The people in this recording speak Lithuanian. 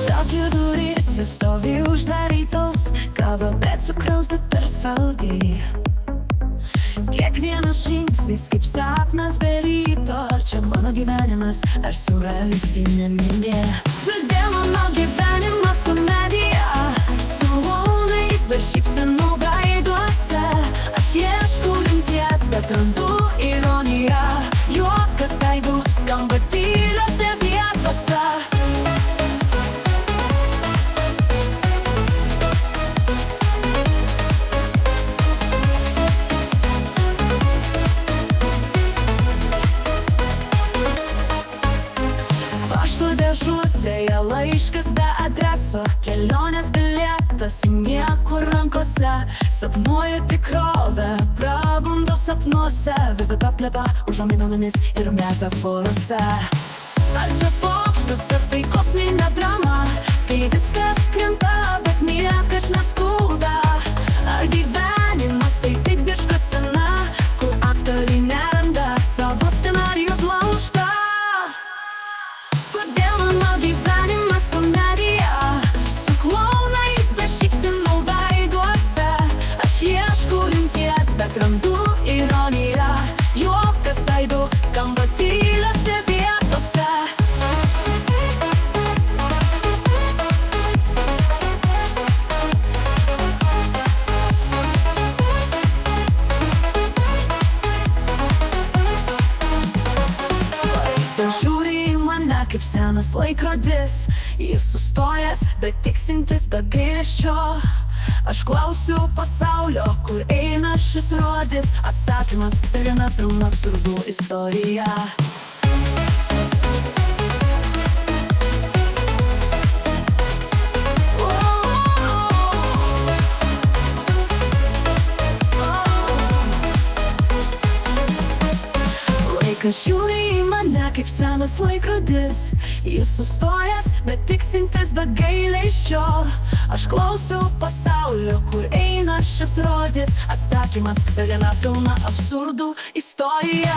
Tokių durys jau stovi uždarytos, kava be cukraus, bet per saldi. Kiekvienas žingsnis kaip sapnas be ryto. Ar čia mano gyvenimas, ar siurrealistinė minė? Kodėl mano gyvenimas komedija, su launais be šypsenų veiduose? Aš ieškau rimties, bet randu ironiją. Juokas aidu skamba tyliose vietose. Dėžutėje laiškas be adreso, kelionės bilietas į niekur rankose. Sapnuoju tikrovę, prabundu sapnuose, visą to plepa užuominomis ir metaforose. Ar čia pokštas, ar tai kosminė drama, kai viskas krenta, bet niekas neskauda? Ar gyvenimas tai tik diška scena, kur aktoriai neranda savo scenarijus laužta? Kodėl mano gyvenimas komedija, su klounais be šypsenų veiduose? Aš ieškau rimties, bet randu ironiją. Juokas aidu skamba tyliose vietose. Vaikas žiūri į mane kaip senas laikrodis, jis sustojęs, bet tiksintis be gailesčio. Aš klausiu pasaulio, kur eina šis rodis. Atsakymas tai viena pilna absurdų istorija. Vaikas žiūri į mane kaip senas laikrodis, jis sustojęs, bet tiksintis be gailesčio. Aš klausiu pasaulio, kur eina šis rodis. Atsakymas tai viena pilna absurdų istorija.